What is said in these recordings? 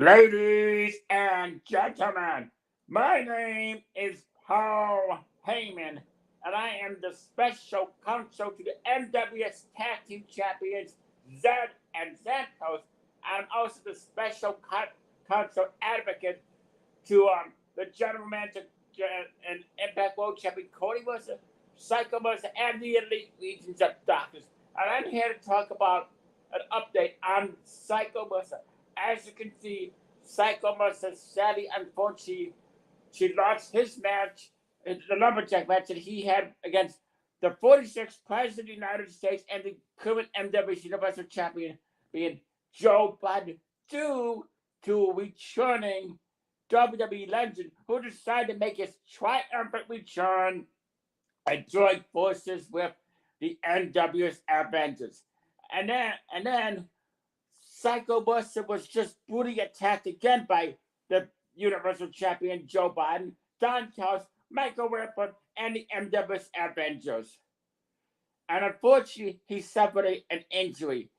Ladies and gentlemen, my name is Paul Heyman, and I am the special counsel to the NWS Tag Team Champions, Zed and Santos. I'm also the special counsel advocate to the general manager and Impact World Champion Cody Mercer, Psycho Mercer, and the Elite Legions of Doctors. And I'm here to talk about an update on Psycho Mercer. As you can see, Psycho Mercer sadly, unfortunately, she lost his match, the lumberjack match that he had against the 46th President of the United States and the current NWS Universal Champion, being Joe Biden, due to returning WWE legend who decided to make his triumphant return and join forces with the NWS Avengers. And then Psycho Mercer was just brutally attacked again by the Universal Champion Joe Biden, Don Callis, Michael Ripper, and the NWS Avengers. And unfortunately, he suffered an injury.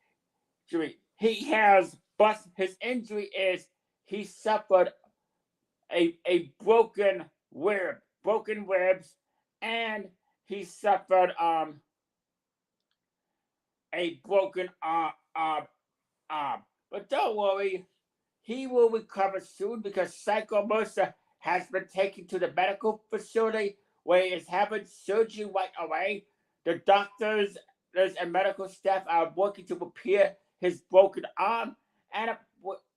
He has, but his injury is he suffered a broken ribs, and he suffered a broken arm. But don't worry, he will recover soon because Psycho Mercer has been taken to the medical facility where he is having surgery right away. The doctors and medical staff are working to repair his broken arm and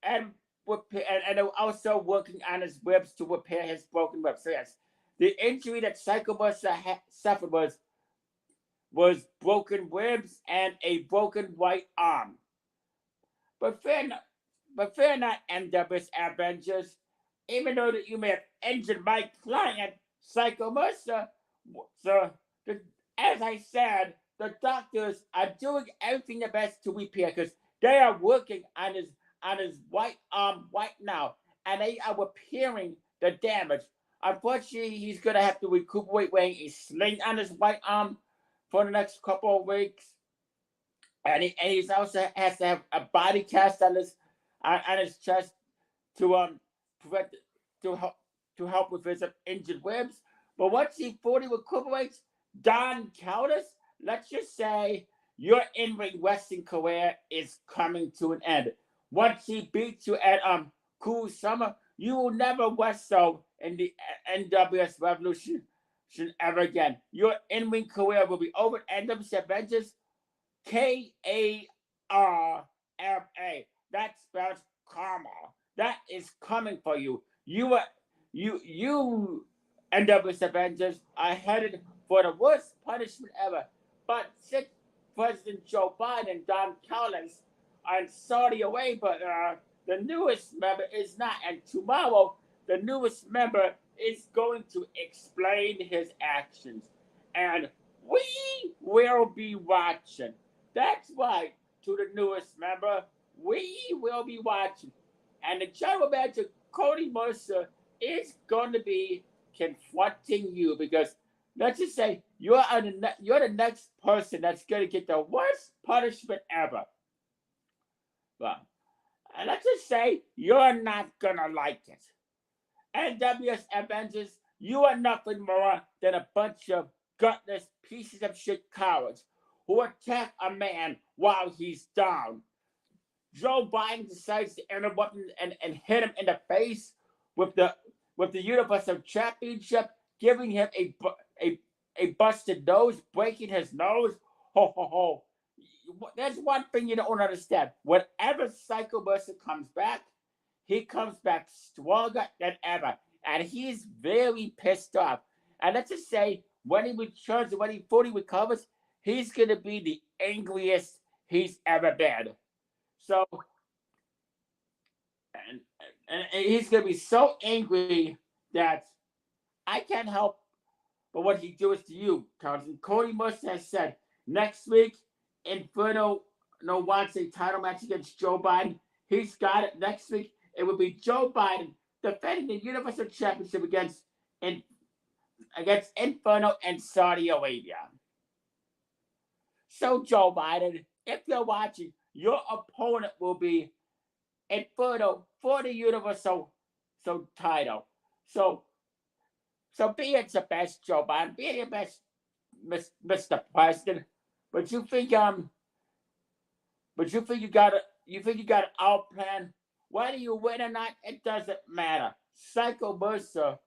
and and they're also working on his ribs to repair his broken ribs. So yes, the injury that Psycho Mercer suffered was broken ribs and a broken right arm. But fear not, NWS Avengers. Even though that you may have injured my client, Psycho Mercer, so as I said, the doctors are doing everything the best to repair because they are working on his right arm right now, and they are repairing the damage. Unfortunately, he's gonna have to recuperate wearing a sling on his right arm for the next couple of weeks, and he's also has to have a body cast on his chest to prevent to help with his injured ribs. But once he fully recuperates, Don Callis, let's just say your in-ring wrestling career is coming to an end. Once he beats you at Cool Summer, you will never wrestle in the NWS Revolution ever again. Your in-ring career will be over at NWS Avengers. Karma. That spells karma. That is coming for you. You NWS Avengers are headed for the worst punishment ever. But since President Joe Biden and Don Collins are in Saudi Arabia, the newest member is not. And tomorrow, the newest member is going to explain his actions. And we will be watching. That's right, to the newest member, we will be watching. And the general manager, Cody Mercer, is going to be confronting you because let's just say you're the next person that's going to get the worst punishment ever. Well, and let's just say you're not going to like it. NWS Avengers, you are nothing more than a bunch of gutless pieces of shit cowards who attack a man while he's down. Joe Biden decides to interrupt and hit him in the face with the Universal Championship, giving him a busted nose, breaking his nose. Ho ho ho! There's one thing you don't understand. Whenever Psycho Mercer comes back, he comes back stronger than ever, and he's very pissed off. And let's just say when he returns, when he fully recovers, he's gonna be the angriest he's ever been. So, and he's gonna be so angry that I can't help but what he does to you, Carlos. And Cody Mercer has said next week, Inferno wants a title match against Joe Biden. He's got it next week. It will be Joe Biden defending the Universal Championship against Inferno and Saudi Arabia. So, Joe Biden, if you're watching, your opponent will be Inferno for the Universal title. So be it the best, Joe Biden, be it the best, Mr. President. But you think you got it all planned. Whether you win or not, it doesn't matter. Psycho Mercer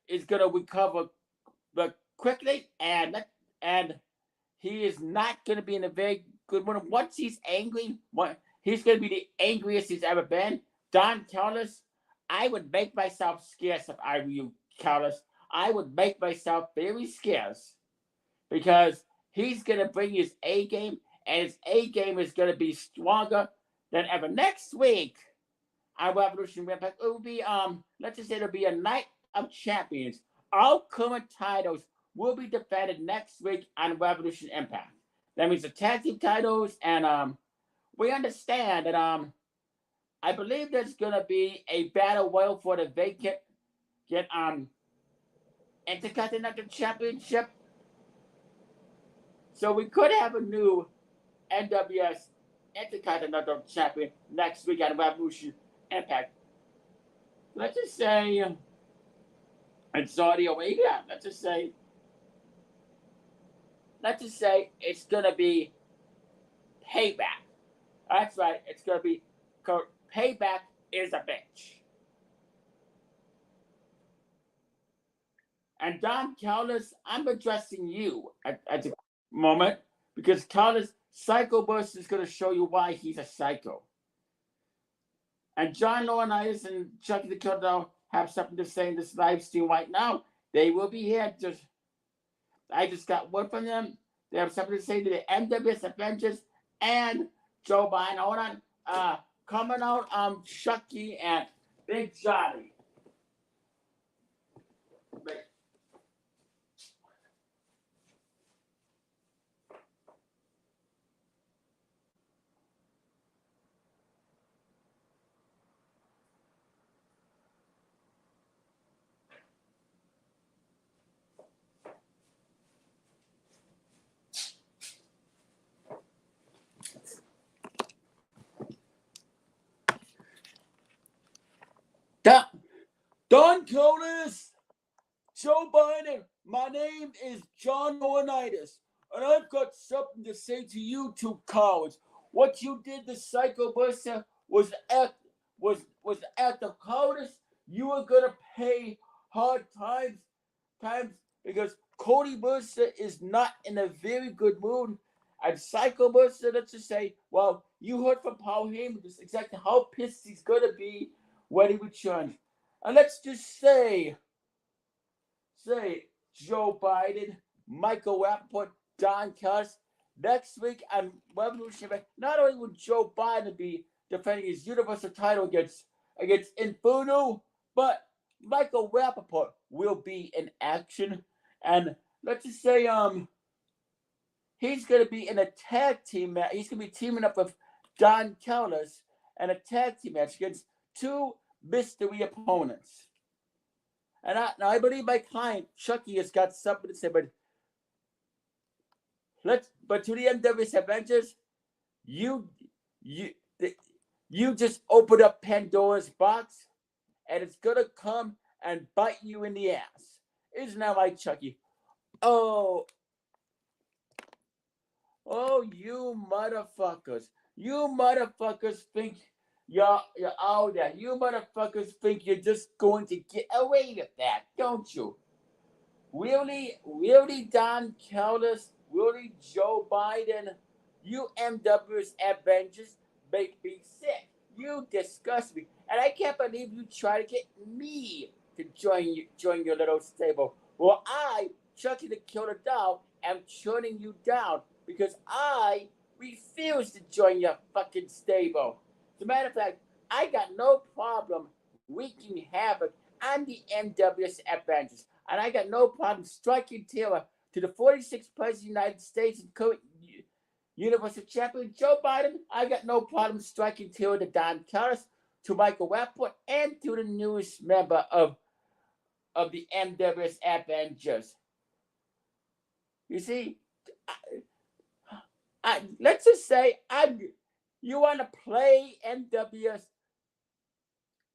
is gonna recover quickly, and he is not gonna be in a very good mood. Once he's angry, he's gonna be the angriest he's ever been. Don Callis, I would make myself scarce if I were you, Callis. I would make myself very scarce because he's gonna bring his A game, and his A game is gonna be stronger than ever. Next week on Revolution Impact, it will be let's just say it'll be a night of champions. All current titles will be defended next week on Revolution Impact. That means the tag team titles, and we understand that I believe there's gonna be a battle royal for the vacant Intercontinental Championship. So we could have a new NWS Intercontinental Champion next week on Revolution Impact. Let's just say in Saudi Arabia. Let's just say it's gonna be Payback. That's right. It's gonna be Payback is a bitch. And Don Callis, I'm addressing you at the moment because Callis, Psycho Mercer is going to show you why he's a psycho. And John Laurinaitis and Chucky the Killer have something to say in this live stream right now. They will be here. I just got word from them. They have something to say to the NWS Avengers and Joe Biden. Hold on. Coming out, Chucky and Big Johnny. Don Callis, Joe Biden, my name is John Laurinaitis, and I've got something to say to you two cowards. What you did to Psycho Mercer was an act of cowardice. You are gonna pay hard times because Cody Mercer is not in a very good mood. And Psycho Mercer, let's just say, well, you heard from Paul Heyman just exactly how pissed he's gonna be when he returns. And let's just say Joe Biden, Michael Rappaport, Don Callis, next week on Revolution, not only will Joe Biden be defending his Universal title against Inferno, but Michael Rappaport will be in action. And let's just say he's going to be in a tag team match. He's going to be teaming up with Don Callis in a tag team match against two mystery opponents. And I believe my client Chucky has got something to say, but to the NWS Avengers, you just opened up Pandora's box, and it's gonna come and bite you in the ass. Isn't that right, Chucky? Oh, you motherfuckers! You motherfuckers think you're out there. You motherfuckers think you're just going to get away with that, don't you? Really, Don Callis, really, Joe Biden, you NWS Avengers make me sick. You disgust me, and I can't believe you try to get me to join your little stable. Well, I, Chucky the Killer Doll, am turning you down because I refuse to join your fucking stable. As a matter of fact, I got no problem wreaking havoc on the NWS Avengers. And I got no problem striking terror to the 46th President of the United States and current Universal Champion Joe Biden. I got no problem striking terror to Don Callis, to Michael Rappaport, and to the newest member of the NWS Avengers. You see, let's just say You want to play NWS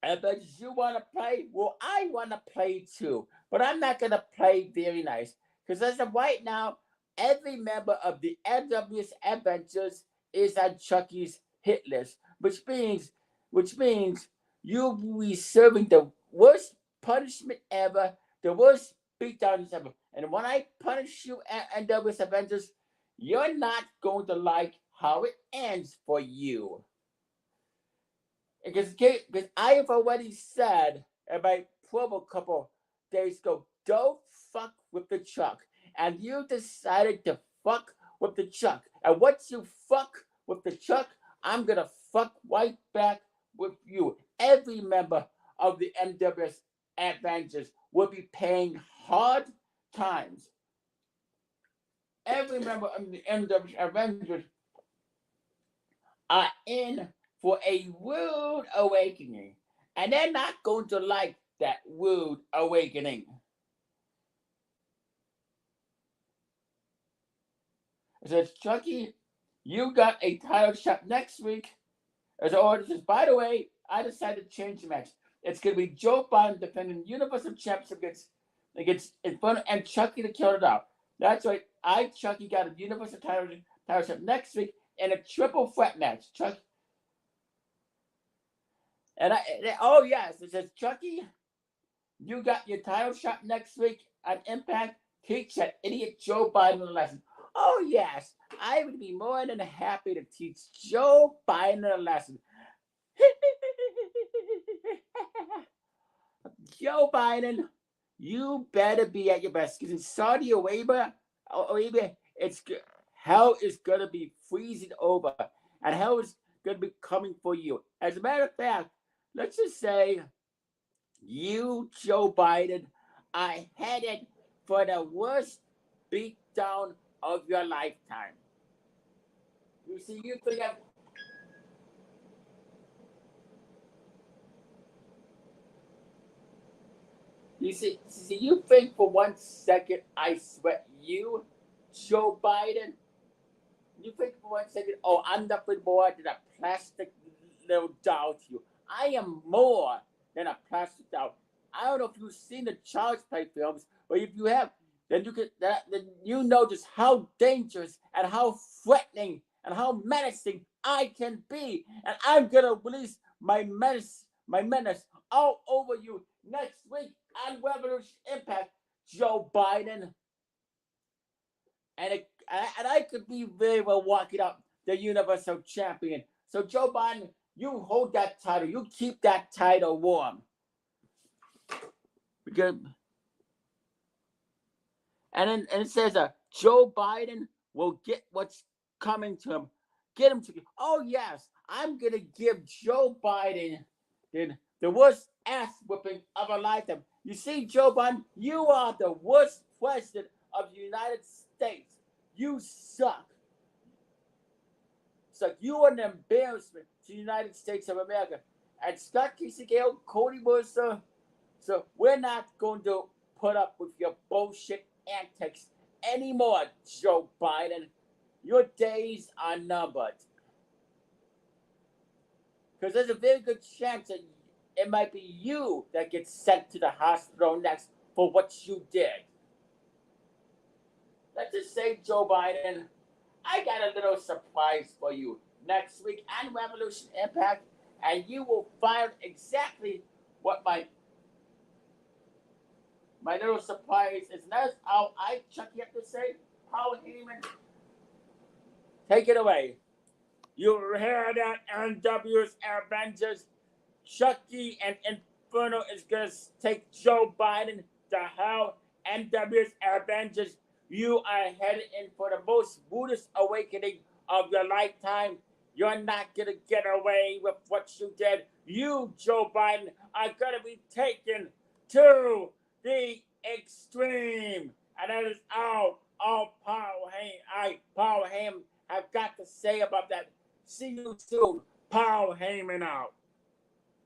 Avengers? You want to play? Well, I want to play too, but I'm not gonna play very nice because as of right now, every member of the NWS Avengers is on Chucky's hit list, which means you'll be serving the worst punishment ever, the worst beatdowns ever. And when I punish you at NWS Avengers, you're not going to like how it ends for you. Because I have already said in my promo a couple days ago, don't fuck with the Chuck. And you decided to fuck with the Chuck. And once you fuck with the Chuck, I'm going to fuck right back with you. Every member of the NWS Avengers will be paying hard times. Every member of the NWS Avengers are in for a rude awakening. And they're not going to like that rude awakening. It says, Chucky, you got a title shot next week. As order says, by the way, I decided to change the match. It's going to be Joe Biden defending Universal Championship against Inferno and Chucky to kill it out. That's right. Chucky, got a Universal title shot next week in a triple threat match. Chucky. Oh yes, it says, Chucky, you got your title shot next week on Impact. Teach that idiot Joe Biden a lesson. Oh yes, I would be more than happy to teach Joe Biden a lesson. Joe Biden, you better be at your best. Because in Saudi Arabia, it's hell is gonna be freezing over, and hell is gonna be coming for you. As a matter of fact, let's just say you, Joe Biden, are headed for the worst beatdown of your lifetime. You see, you think I'm. You think for 1 second I sweat you, Joe Biden? You think for 1 second, oh, I'm nothing more than a plastic little doll to you. I am more than a plastic doll. I don't know if you've seen the Child's Play films, but if you have, then you know just how dangerous and how threatening and how menacing I can be. And I'm gonna release my menace all over you next week on Revolution Impact, Joe Biden. And I could be very well walking up the Universal Champion. So Joe Biden, you hold that title. You keep that title warm. Because and it says Joe Biden will get what's coming to him. Get him to. Oh yes, I'm gonna give Joe Biden the worst ass whipping of a lifetime. You see, Joe Biden, you are the worst president of the United States. You suck. So you are an embarrassment to the United States of America. And Scott Kisegale, Cody Mercer, so we're not going to put up with your bullshit antics anymore, Joe Biden. Your days are numbered. Because there's a very good chance that it might be you that gets sent to the hospital next for what you did. Let's just say, Joe Biden, I got a little surprise for you next week on Revolution Impact, and you will find exactly what my little surprise is. And that's all Chucky, have to say. Paul Heyman, take it away. You heard that, NWS Avengers. Chucky and Inferno is going to take Joe Biden to hell. NWS Avengers, you are headed in for the most Buddhist awakening of your lifetime. You're not going to get away with what you did. You, Joe Biden, are going to be taken to the extreme. And that is all Paul Heyman have got to say about that. See you soon. Paul Heyman out.